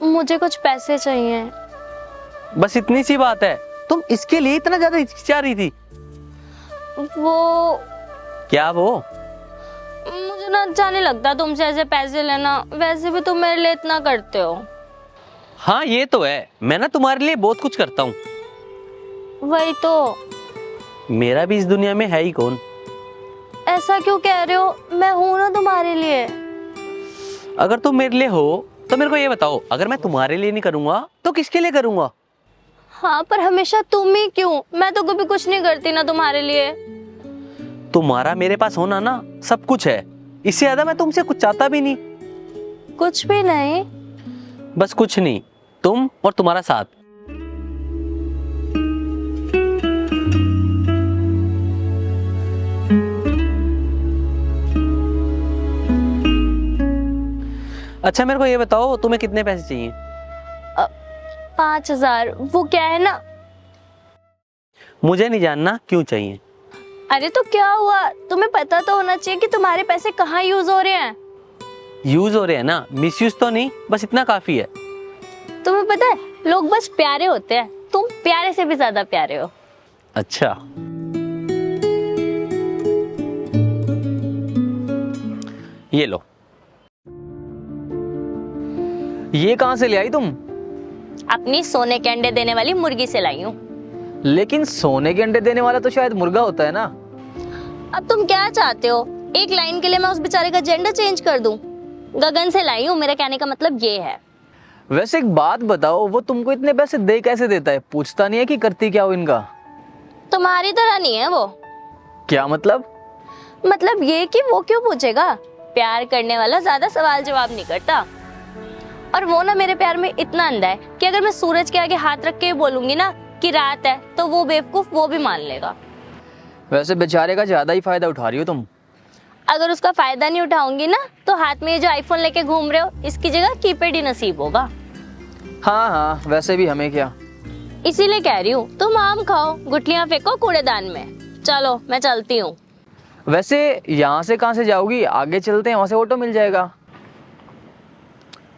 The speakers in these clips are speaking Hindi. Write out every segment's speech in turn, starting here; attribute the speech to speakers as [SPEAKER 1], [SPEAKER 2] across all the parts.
[SPEAKER 1] मुझे कुछ पैसे चाहिए।
[SPEAKER 2] बस इतनी सी बात है? तुम इसके लिए इतना ज्यादा हिचकिचा रही थी?
[SPEAKER 1] वो
[SPEAKER 2] क्या वो?
[SPEAKER 1] मुझे ना अच्छा नहीं लगता तुमसे ऐसे पैसे लेना, वैसे भी तुम मेरे लिए इतना करते हो।
[SPEAKER 2] हाँ ये तो है, मैं ना तुम्हारे लिए बहुत कुछ करता हूँ।
[SPEAKER 1] वही तो।
[SPEAKER 2] मेरा भी इस दुनिया में है ही कौन।
[SPEAKER 1] ऐसा क्यों कह रहे हो, मैं हूं ना तुम्हारे लिए।
[SPEAKER 2] अगर तुम मेरे लिए हो तो मेरे को ये बताओ, अगर मैं तुम्हारे लिए नहीं करूंगा तो किसके लिए करूंगा?
[SPEAKER 1] हाँ पर हमेशा तुम ही क्यों, मैं तो कभी कुछ नहीं करती ना तुम्हारे लिए।
[SPEAKER 2] तुम्हारा मेरे पास होना ना सब कुछ है, इससे ज्यादा मैं तुमसे कुछ चाहता भी नहीं।
[SPEAKER 1] कुछ भी नहीं?
[SPEAKER 2] बस कुछ नहीं, तुम और तुम्हारा साथ। अच्छा मेरे को ये बताओ, तुम्हें कितने पैसे चाहिए?
[SPEAKER 1] 5,000। वो क्या है ना।
[SPEAKER 2] मुझे नहीं जानना क्यों चाहिए।
[SPEAKER 1] अरे तो क्या हुआ, तुम्हें पता तो होना चाहिए कि तुम्हारे पैसे कहाँ यूज हो रहे हैं।
[SPEAKER 2] यूज हो रहे हैं ना, मिसयूज तो नहीं, बस इतना काफी है।
[SPEAKER 1] तुम्हें पता है, लोग बस प्यारे होते हैं, तुम प्यारे से भी ज्यादा प्यारे हो।
[SPEAKER 2] अच्छा ये लो।
[SPEAKER 3] ये कहाँ से ले आई तुम?
[SPEAKER 1] अपनी सोने के अंडे देने वाली मुर्गी से लाई हूँ।
[SPEAKER 3] लेकिन सोने के अंडे देने वाला तो शायद मुर्गा होता है ना।
[SPEAKER 1] अब तुम क्या चाहते हो, एक लाइन के लिए मैं उस बेचारे का जेंडर चेंज कर दूं? गगन से लाई हूँ, मेरा कहने का मतलब ये है।
[SPEAKER 3] वैसे एक बात बताओ, वो तुमको इतने पैसे दे कैसे देता है? पूछता नहीं है कि करती क्या हो इनका?
[SPEAKER 1] तुम्हारी तरह नहीं है वो।
[SPEAKER 3] क्या मतलब?
[SPEAKER 1] मतलब ये कि वो क्यों पूछेगा, प्यार करने वाला ज्यादा सवाल जवाब नहीं करता। और वो ना मेरे प्यार में इतना अंधा है कि अगर मैं सूरज के आगे हाथ रख के बोलूंगी ना कि रात है, तो वो बेवकूफ वो भी मान लेगा।
[SPEAKER 3] वैसे बेचारे का ज्यादा ही फायदा उठा रही हो तुम।
[SPEAKER 1] अगर उसका फायदा नहीं उठाऊंगी ना, तो हाथ में ये जो आईफोन लेके घूम रहे हो, इसकी जगह कीपैड ही नसीब होगा।
[SPEAKER 3] हाँ हाँ, वैसे भी हमें क्या।
[SPEAKER 1] इसीलिए कह रही हूँ, तुम आम खाओ, गुठलियां फेंको कूड़ेदान में। चलो मैं चलती हूँ।
[SPEAKER 3] वैसे यहाँ से कहाँ से जाओगी? आगे चलते हैं, वहाँ से ऑटो मिल जाएगा।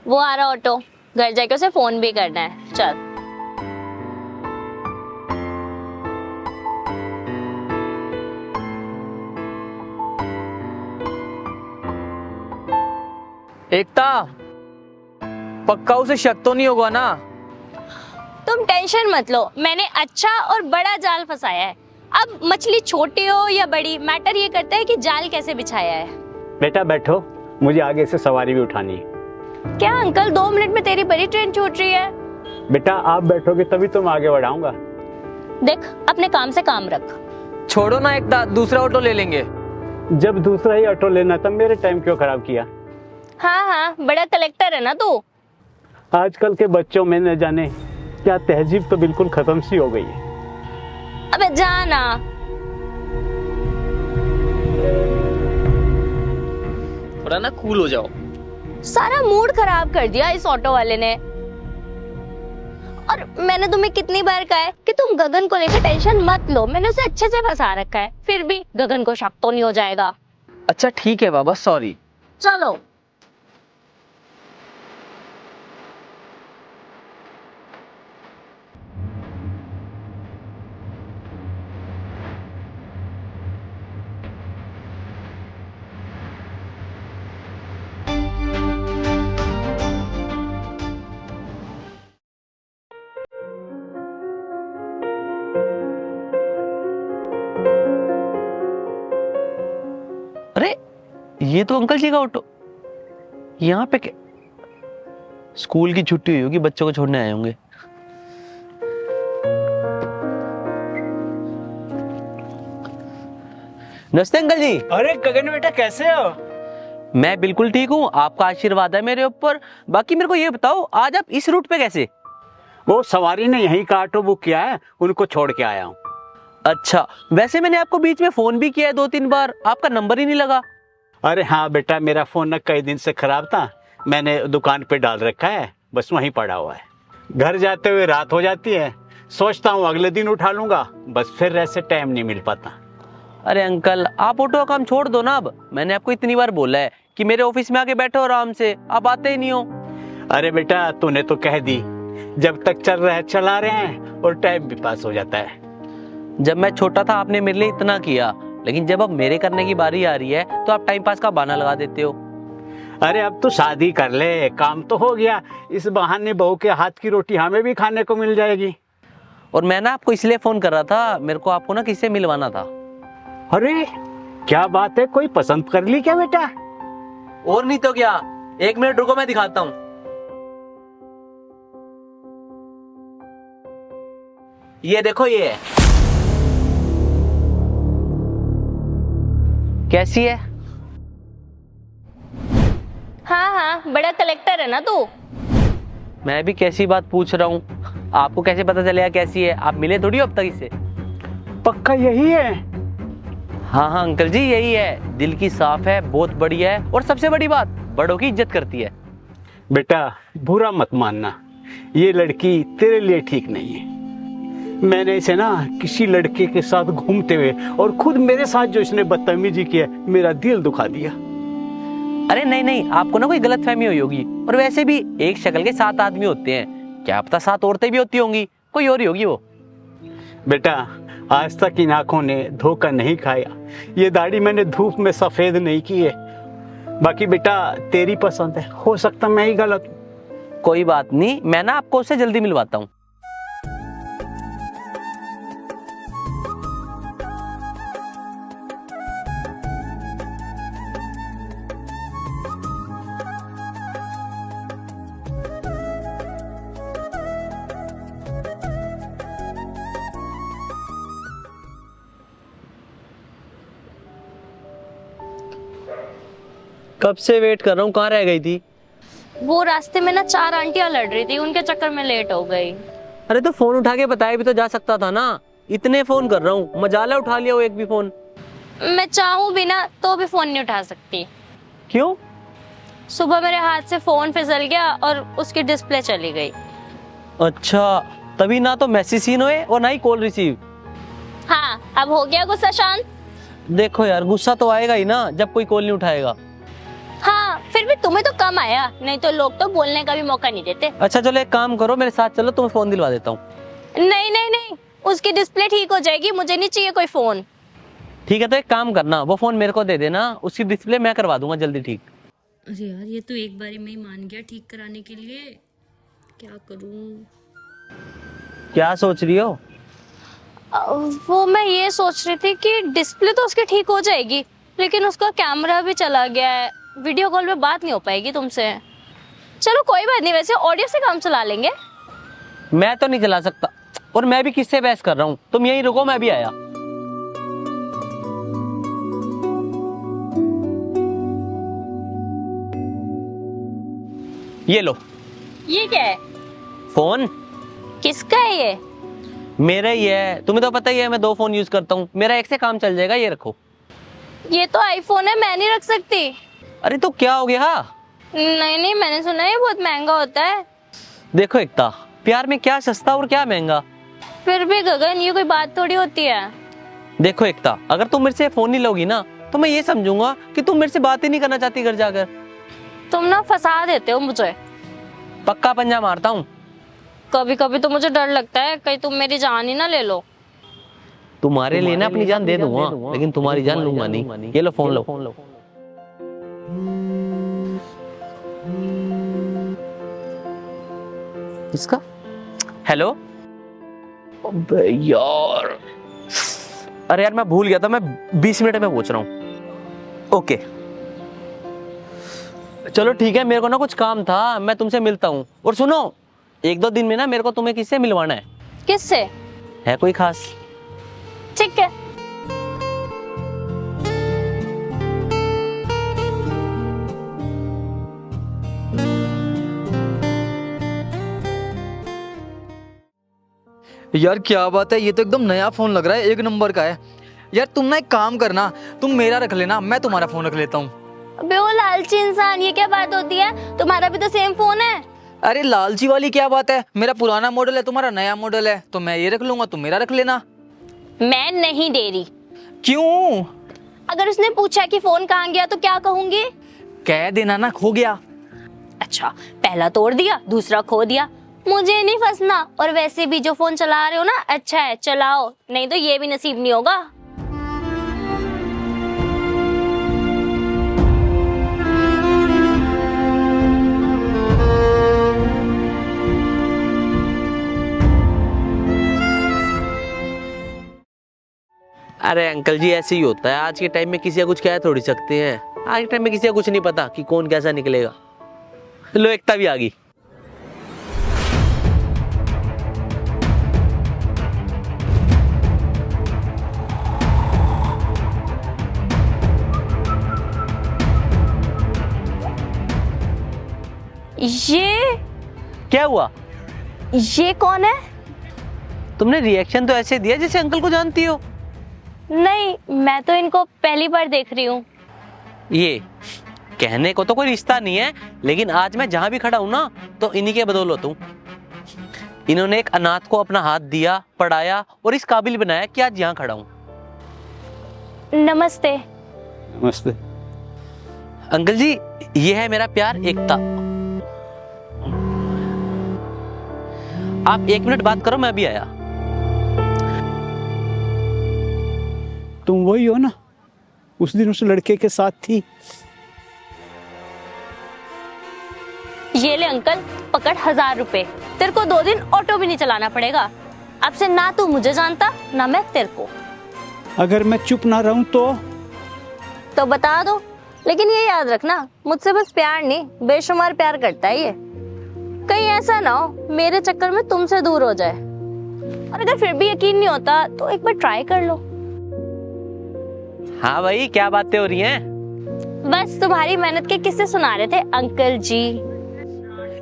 [SPEAKER 1] वो आ रहा ऑटो, घर जाके उसे फोन भी करना है। चल।
[SPEAKER 3] एकता, पक्का उसे शक तो नहीं होगा ना?
[SPEAKER 1] तुम टेंशन मत लो, मैंने अच्छा और बड़ा जाल फंसाया है। अब मछली छोटी हो या बड़ी, मैटर ये करता है कि जाल कैसे बिछाया है।
[SPEAKER 4] बेटा बैठो, मुझे आगे से सवारी भी उठानी है।
[SPEAKER 1] क्या अंकल, 2 मिनट में तेरी बड़ी ट्रेन छूट रही है।
[SPEAKER 4] बेटा आप बैठोगे तभी तो मैं आगे बढ़ाऊंगा।
[SPEAKER 1] देख, अपने काम से काम रख।
[SPEAKER 3] छोड़ो ना एकता, दूसरा ऑटो ले लेंगे।
[SPEAKER 4] जब दूसरा ही ऑटो लेना तब मेरे टाइम क्यों खराब किया?
[SPEAKER 1] हाँ हाँ, बड़ा कलेक्टर है ना तू।
[SPEAKER 4] आजकल के बच्चों में न जाने क्या तहजीब तो बिल्कुल खत्म सी हो गई है।
[SPEAKER 1] अबे जाना।
[SPEAKER 3] थोड़ा ना कूल हो जाओ।
[SPEAKER 1] सारा मूड खराब कर दिया इस ऑटो वाले ने। और मैंने तुम्हें कितनी बार कहा है कि तुम गगन को लेकर टेंशन मत लो, मैंने उसे अच्छे से फंसा रखा है, फिर भी गगन को शक तो नहीं हो जाएगा।
[SPEAKER 3] अच्छा ठीक है बाबा, सॉरी।
[SPEAKER 1] चलो।
[SPEAKER 2] अरे ये तो अंकल जी का ऑटो। यहाँ पे स्कूल की छुट्टी हुई होगी, बच्चों को छोड़ने आए होंगे। नमस्ते अंकल जी।
[SPEAKER 5] अरे गगन बेटा कैसे हो?
[SPEAKER 2] मैं बिल्कुल ठीक हूँ, आपका आशीर्वाद है मेरे ऊपर। बाकी मेरे को ये बताओ, आज आप इस रूट पे कैसे?
[SPEAKER 4] वो सवारी ने यहीं का ऑटो बुक किया है, उनको छोड़ के आया हूँ।
[SPEAKER 2] अच्छा, वैसे मैंने आपको बीच में फोन भी किया है 2-3 बार, आपका नंबर ही नहीं लगा।
[SPEAKER 4] अरे हाँ बेटा, मेरा फोन न कई दिन से खराब था, मैंने दुकान पे डाल रखा है, बस वहीं पड़ा हुआ है। घर जाते हुए रात हो जाती है, सोचता हूँ अगले दिन उठा लूंगा, बस फिर ऐसे टाइम नहीं मिल पाता।
[SPEAKER 2] अरे अंकल, आप ऑटो का काम छोड़ दो ना अब। मैंने आपको इतनी बार बोला है कि मेरे ऑफिस में आके बैठो आराम से, आप आते ही नहीं हो।
[SPEAKER 4] अरे बेटा तूने तो कह दी, जब तक चल रहा है चला रहे हैं और टाइम भी पास हो जाता है।
[SPEAKER 2] जब मैं छोटा था आपने मेरे लिए इतना किया, लेकिन जब अब मेरे करने की बारी आ रही है तो आप टाइम पास का बहाना लगा देते हो।
[SPEAKER 4] अरे अब तो शादी कर ले, काम तो हो गया, इस बहाने बहू के हाथ की रोटी हमें भी खाने को मिल जाएगी।
[SPEAKER 2] और मैं ना आपको इसलिए फोन कर रहा था, मेरे को आपको ना किससे मिलवाना था।
[SPEAKER 4] अरे क्या बात है, कोई पसंद कर ली क्या बेटा?
[SPEAKER 2] और नहीं तो क्या, 1 मिनट रुको मैं दिखाता हूँ। ये देखो, ये है। कैसी है?
[SPEAKER 1] हाँ हाँ, बड़ा कलेक्टर है ना तू।
[SPEAKER 2] मैं भी कैसी बात पूछ रहा हूँ, आपको कैसे पता चलेगा कैसी है? आप मिले थोड़ी हो अब तक इससे।
[SPEAKER 4] पक्का यही है?
[SPEAKER 2] हाँ हाँ अंकल जी, यही है। दिल की साफ है, बहुत बढ़िया है, और सबसे बड़ी बात, बड़ों की इज्जत करती है।
[SPEAKER 4] बेटा बुरा मत मानना, ये लड़की तेरे लिए ठीक नहीं है। मैंने इसे ना किसी लड़के के साथ घूमते हुए और खुद मेरे साथ जो इसने बदतमीजी की है, मेरा दिल दुखा दिया।
[SPEAKER 2] अरे नहीं नहीं, आपको ना कोई गलतफहमी हुई होगी। और वैसे भी एक शक्ल के 7 आदमी होते हैं, क्या पता 7 औरतें भी होती होंगी, कोई और ही होगी वो।
[SPEAKER 4] बेटा आज तक इन आंखों ने धोखा नहीं खाया, ये दाढ़ी मैंने धूप में सफेद नहीं की है। बाकी बेटा तेरी पसंद है, हो सकता मैं ही गलत हूं।
[SPEAKER 2] कोई बात नहीं, मैं ना आपको उससे जल्दी मिलवाता हूँ। कब से वेट कर रहा हूँ, कहाँ रह गई थी?
[SPEAKER 1] वो रास्ते में ना 4 आंटियां लड़ रही थी, उनके चक्कर में लेट हो गई।
[SPEAKER 2] अरे तो फोन उठा के बताया भी तो जा सकता था ना। इतने फोन कर रहा हूँ, मजाला उठा लिया वो एक भी फोन।
[SPEAKER 1] मैं चाहूँ भी ना तो भी फोन नहीं उठा सकती।
[SPEAKER 2] क्यों?
[SPEAKER 1] सुबह मेरे हाथ से फोन फिसल गया और उसकी डिस्प्ले चली गई।
[SPEAKER 2] अच्छा, तभी ना तो मैसेज सीन हुए और ना ही कॉल रिसीव।
[SPEAKER 1] हाँ, अब हो गया गुस्सा शांत?
[SPEAKER 2] देखो यार, गुस्सा तो आएगा ही ना जब कोई कॉल नहीं उठाएगा।
[SPEAKER 1] हाँ, फिर भी तुम्हें तो कम आया, नहीं तो लोग तो बोलने का भी मौका नहीं देते।
[SPEAKER 2] अच्छा चलो एक काम करो, मेरे साथ चलो, तुम्हें फोन दिलवा देता हूँ।
[SPEAKER 1] नहीं नहीं नहीं, उसकी डिस्प्ले ठीक हो जाएगी, मुझे नहीं चाहिए कोई फोन।
[SPEAKER 2] ठीक है, तो एक काम करना, वो फोन मेरे को दे देना, उसकी डिस्प्ले मैं करवा दूंगा जल्दी ठीक।
[SPEAKER 6] अरे यार, ये तो एक बारी में ही मान गया ठीक कराने के लिए, क्या करूं?
[SPEAKER 2] क्या सोच रही हो?
[SPEAKER 1] वो मैं ये सोच रही थी कि डिस्प्ले तो उसकी ठीक हो जाएगी, लेकिन उसका कैमरा भी चला गया है, वीडियो कॉल में बात नहीं हो पाएगी तुमसे। चलो कोई बात नहीं, वैसे ऑडियो से काम चला लेंगे।
[SPEAKER 2] मैं तो नहीं चला सकता, और मैं भी किससे बहस कर रहा हूँ, तुम यहीं रुको, मैं भी आया। ये लो।
[SPEAKER 1] ये क्या है?
[SPEAKER 2] फोन
[SPEAKER 1] किसका है ये?
[SPEAKER 2] मेरा ही है, तुम्हें तो पता ही है मैं 2 फोन यूज करता हूँ, मेरा एक से काम चल जाएगा, ये रखो।
[SPEAKER 1] ये तो आईफोन है, मैं नहीं रख सकती।
[SPEAKER 2] अरे तो क्या हो गया?
[SPEAKER 1] नहीं नहीं, मैंने सुना है ये बहुत महंगा होता है।
[SPEAKER 2] देखो एकता, प्यार में क्या सस्ता और क्या महंगा।
[SPEAKER 1] फिर भी गगन, ये कोई बात थोड़ी होती है।
[SPEAKER 2] देखो एकता, अगर तुम मेरे से फोन नहीं लोगी ना तो मैं ये समझूंगा कि तुम मेरे से बात ही नहीं करना चाहती घर जाकर।
[SPEAKER 1] तुम ना फंसा देते हो मुझे।
[SPEAKER 2] पक्का पंजा मारता हूँ।
[SPEAKER 1] कभी कभी तो मुझे डर लगता है कहीं तुम मेरी जान ही ना ले लो।
[SPEAKER 2] तुम्हारे लिए ना अपनी जान दे दूंगा, लेकिन तुम्हारी जान लूंगा नहीं। ये लो फोन लो। इसका हेलो। अबे यार, अरे यार मैं भूल गया था, मैं 20 मिनट में पहुंच रहा हूँ। ओके चलो ठीक है, मेरे को ना कुछ काम था, मैं तुमसे मिलता हूँ। और सुनो, 1-2 दिन में ना मेरे को तुम्हें किससे मिलवाना है।
[SPEAKER 1] किससे?
[SPEAKER 2] है कोई खास?
[SPEAKER 1] ठीक है।
[SPEAKER 3] यार क्या बात है, ये तो एकदम नया फोन लग रहा है, 1 नंबर का है। यार तुम ना एक काम करना, तुम मेरा रख लेना, मैं तुम्हारा फोन रख लेता हूँ।
[SPEAKER 1] अबे वो लालची इंसान, ये क्या बात होती है? तुम्हारा भी तो सेम फोन है।
[SPEAKER 3] अरे लालची वाली क्या बात है, मेरा पुराना मॉडल है, तुम्हारा नया मॉडल है, तो मैं ये रख लूंगा, तुम मेरा रख लेना।
[SPEAKER 1] मैं नहीं दे रही।
[SPEAKER 3] क्यों?
[SPEAKER 1] अगर उसने पूछा कि फोन कहाँ गया तो क्या कहूंगी?
[SPEAKER 3] कह देना ना खो गया।
[SPEAKER 1] अच्छा, पहला तोड़ दिया, दूसरा खो दिया। मुझे नहीं फंसना, और वैसे भी जो फोन चला रहे हो ना, अच्छा है चलाओ, नहीं तो ये भी नसीब नहीं होगा।
[SPEAKER 2] अरे अंकल जी, ऐसे ही होता है। आज के टाइम में किसी का कुछ कह थोड़ी सकते हैं। आज के टाइम में किसी का कुछ नहीं पता कि कौन कैसा निकलेगा। लो, एकता भी आ गई।
[SPEAKER 1] ये
[SPEAKER 2] क्या हुआ?
[SPEAKER 1] ये कौन है?
[SPEAKER 2] तुमने रिएक्शन तो ऐसे दिया जैसे अंकल को जानती हो।
[SPEAKER 1] नहीं, मैं तो इनको पहली बार देख रही हूँ।
[SPEAKER 2] ये कहने को तो कोई रिश्ता नहीं है, लेकिन आज मैं जहां भी खड़ा हूं ना, तो इन्हीं के बदौलत हूं। इन्होंने एक अनाथ को अपना हाथ दिया, पढ़ाया और इस काबिल बनाया कि आज यहाँ खड़ा हूं।
[SPEAKER 1] नमस्ते।
[SPEAKER 4] नमस्ते।
[SPEAKER 2] अंकल जी, ये है मेरा प्यार एकता। आप 1 मिनट बात करो, मैं भी आया।
[SPEAKER 4] तुम वही हो ना, उस दिन उस लड़के के साथ थी?
[SPEAKER 1] ये ले अंकल, पकड़ 1000 रुपए। तेरे को 2 दिन ऑटो भी नहीं चलाना पड़ेगा। अब से ना तू मुझे जानता, ना मैं तेरे को।
[SPEAKER 4] अगर मैं चुप ना रहूं तो
[SPEAKER 1] बता दो, लेकिन ये याद रखना, मुझसे बस प्यार नहीं, बेशुमार प्यार करता है ये। कहीं ऐसा ना हो मेरे चक्कर में तुमसे दूर हो जाए। और अगर फिर भी यकीन नहीं होता तो एक बार ट्राई कर लो।
[SPEAKER 2] हाँ भाई, क्या बातें हो रही हैं?
[SPEAKER 1] बस तुम्हारी मेहनत के किस्से सुना रहे थे अंकल जी।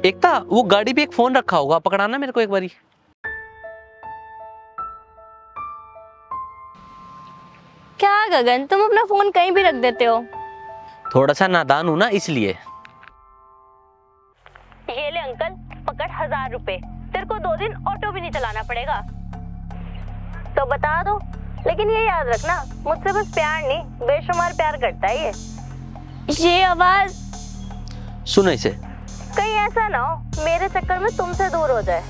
[SPEAKER 2] एकता, वो गाड़ी पे एक फोन रखा होगा, पकड़ाना मेरे को एक बारी।
[SPEAKER 1] क्या गगन, तुम अपना फोन कहीं भी रख देते हो?
[SPEAKER 2] थोड़ा सा नादान हूं ना, इसलिए।
[SPEAKER 1] ये ले अंकल, पकड़ 1000 रुपए। तेरे को 2 दिन ऑटो भी नहीं चलाना पड़ेगा। तो बता दो, लेकिन ये याद रखना, मुझसे बस प्यार नहीं, बेशुमार प्यार करता है ये आवाज।
[SPEAKER 2] सुनो इसे।
[SPEAKER 1] कहीं ऐसा ना हो मेरे चक्कर में तुमसे दूर हो जाए।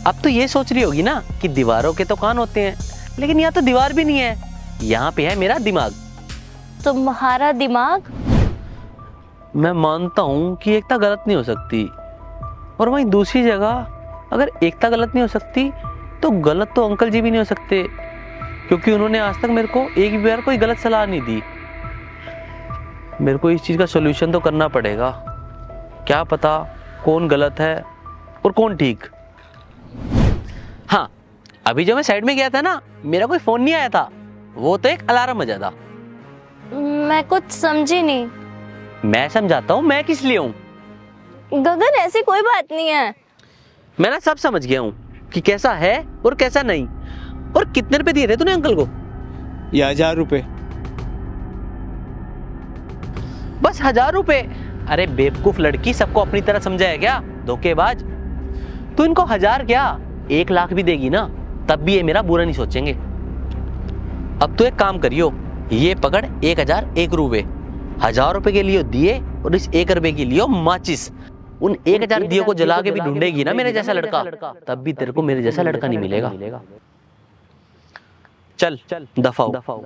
[SPEAKER 2] अब तो ये सोच रही होगी ना कि दीवारों के तो कान होते हैं, लेकिन यहाँ तो दीवार भी नहीं है, यहाँ पे है मेरा दिमाग।
[SPEAKER 1] तुम्हारा दिमाग?
[SPEAKER 2] मैं मानता हूँ कि एकता गलत नहीं हो सकती, और वहीं दूसरी जगह अगर एकता गलत नहीं हो सकती तो गलत तो अंकल जी भी नहीं हो सकते, क्योंकि उन्होंने आज तक मेरे को एक भी बार कोई गलत सलाह नहीं दी। मेरे को इस चीज का सॉल्यूशन तो करना पड़ेगा। क्या पता कौन गलत है और कौन ठीक। हाँ, अभी जो मैं साइड में गया था ना, मेरा कोई फोन नहीं आया था, वो तो एक अलार्म बजा था।
[SPEAKER 1] मैं कुछ समझी नहीं।
[SPEAKER 2] मैं समझाता हूँ, मैं किस लिए हूँ।
[SPEAKER 1] गगन, ऐसी कोई बात नहीं है।
[SPEAKER 2] मैं ना सब समझ गया हूँ कि कैसा है और कैसा नहीं। और कितने रुपए दिए थे तूने अंकल को?
[SPEAKER 4] ये 1000 रुपए।
[SPEAKER 2] बस 1000 रुपए? अरे बेवकूफ लड़की, सबको अपनी तरह समझा है क्या? धोखेबाज। तू इनको 1000 क्या 1 लाख भी देगी ना, तब भी ये मेरा बुरा नहीं सोचेंगे। अब तो एक काम करियो, ये पकड़ 1001 रुपए। 1000 रुपए के लिए दिए और इस 1 रुपए के लिए माचिस। उन 1000 दियो को जला के भी ढूंढेगी ना मेरे जैसा लड़का, तब भी तेरे को मेरे जैसा लड़का नहीं मिलेगा। चल दफा हो।